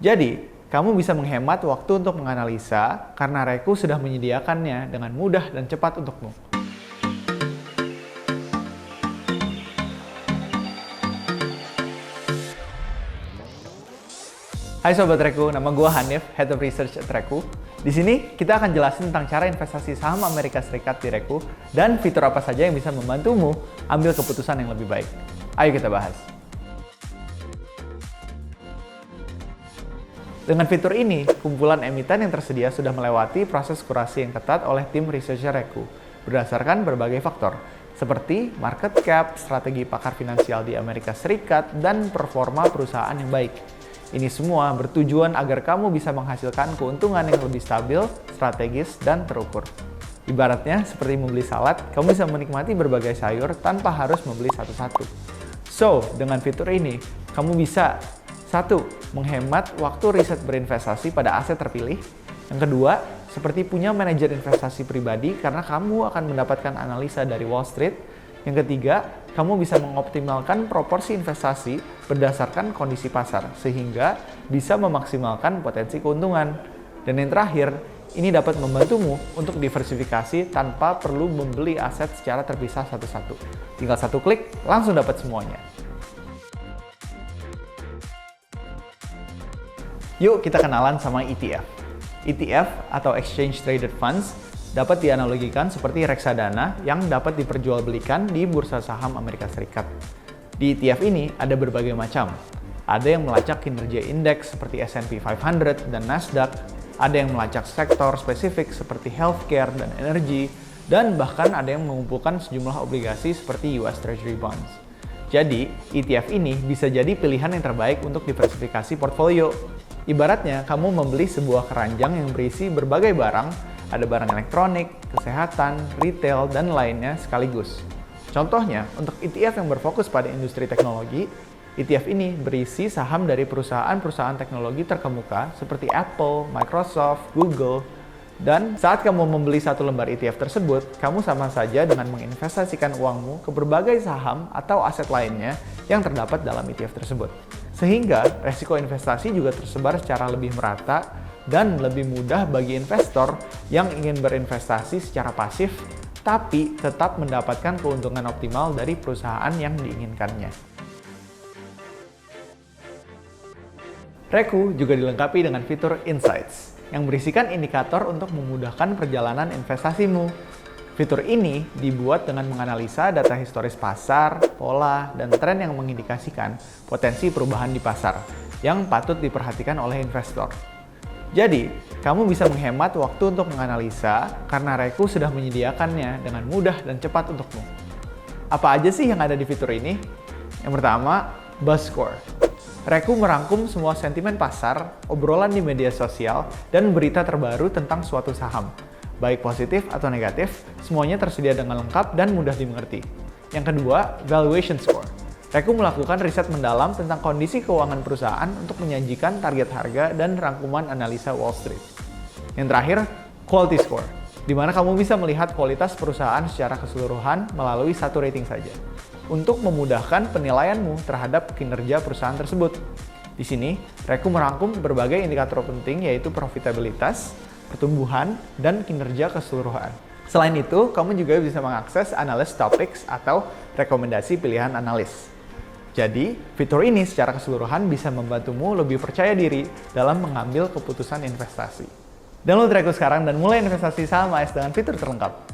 Jadi, kamu bisa menghemat waktu untuk menganalisa karena Reku sudah menyediakannya dengan mudah dan cepat untukmu. Hai Sobat Reku, nama gue Hanif, Head of Research at Reku. Di sini kita akan jelasin tentang cara investasi saham Amerika Serikat di Reku dan fitur apa saja yang bisa membantumu ambil keputusan yang lebih baik. Ayo kita bahas. Dengan fitur ini, kumpulan emiten yang tersedia sudah melewati proses kurasi yang ketat oleh tim researcher Reku berdasarkan berbagai faktor, seperti market cap, strategi pakar finansial di Amerika Serikat, dan performa perusahaan yang baik. Ini semua bertujuan agar kamu bisa menghasilkan keuntungan yang lebih stabil, strategis, dan terukur. Ibaratnya seperti membeli salad, kamu bisa menikmati berbagai sayur tanpa harus membeli satu-satu. So, dengan fitur ini, kamu bisa 1. Menghemat waktu riset berinvestasi pada aset terpilih. Yang kedua, seperti punya manajer investasi pribadi karena kamu akan mendapatkan analisa dari Wall Street. Yang ketiga, kamu bisa mengoptimalkan proporsi investasi berdasarkan kondisi pasar sehingga bisa memaksimalkan potensi keuntungan. Dan yang terakhir, ini dapat membantumu untuk diversifikasi tanpa perlu membeli aset secara terpisah satu-satu. Tinggal satu klik, langsung dapat semuanya. Yuk kita kenalan sama ETF. ETF atau Exchange Traded Funds dapat dianalogikan seperti reksadana yang dapat diperjualbelikan di bursa saham Amerika Serikat. Di ETF ini ada berbagai macam. Ada yang melacak kinerja indeks seperti S&P 500 dan Nasdaq, ada yang melacak sektor spesifik seperti healthcare dan energi, dan bahkan ada yang mengumpulkan sejumlah obligasi seperti US Treasury Bonds. Jadi, ETF ini bisa jadi pilihan yang terbaik untuk diversifikasi portfolio. Ibaratnya, kamu membeli sebuah keranjang yang berisi berbagai barang, ada barang elektronik, kesehatan, retail, dan lainnya sekaligus. Contohnya, untuk ETF yang berfokus pada industri teknologi, ETF ini berisi saham dari perusahaan-perusahaan teknologi terkemuka seperti Apple, Microsoft, Google, dan saat kamu membeli satu lembar ETF tersebut, kamu sama saja dengan menginvestasikan uangmu ke berbagai saham atau aset lainnya yang terdapat dalam ETF tersebut. Sehingga resiko investasi juga tersebar secara lebih merata dan lebih mudah bagi investor yang ingin berinvestasi secara pasif tapi tetap mendapatkan keuntungan optimal dari perusahaan yang diinginkannya. Reku juga dilengkapi dengan fitur Insights yang berisikan indikator untuk memudahkan perjalanan investasimu. Fitur ini dibuat dengan menganalisa data historis pasar, pola, dan tren yang mengindikasikan potensi perubahan di pasar yang patut diperhatikan oleh investor. Jadi, kamu bisa menghemat waktu untuk menganalisa karena Reku sudah menyediakannya dengan mudah dan cepat untukmu. Apa aja sih yang ada di fitur ini? Yang pertama, Buzz Score. Reku merangkum semua sentimen pasar, obrolan di media sosial, dan berita terbaru tentang suatu saham. Baik positif atau negatif, semuanya tersedia dengan lengkap dan mudah dimengerti. Yang kedua, Valuation Score. Reku melakukan riset mendalam tentang kondisi keuangan perusahaan untuk menyajikan target harga dan rangkuman analisa Wall Street. Yang terakhir, Quality Score, di mana kamu bisa melihat kualitas perusahaan secara keseluruhan melalui satu rating saja, untuk memudahkan penilaianmu terhadap kinerja perusahaan tersebut. Di sini, Reku merangkum berbagai indikator penting yaitu profitabilitas, pertumbuhan, dan kinerja keseluruhan. Selain itu, kamu juga bisa mengakses Analyst Topics atau rekomendasi pilihan analis. Jadi, fitur ini secara keseluruhan bisa membantumu lebih percaya diri dalam mengambil keputusan investasi. Download Reku sekarang dan mulai investasi saham AS dengan fitur terlengkap.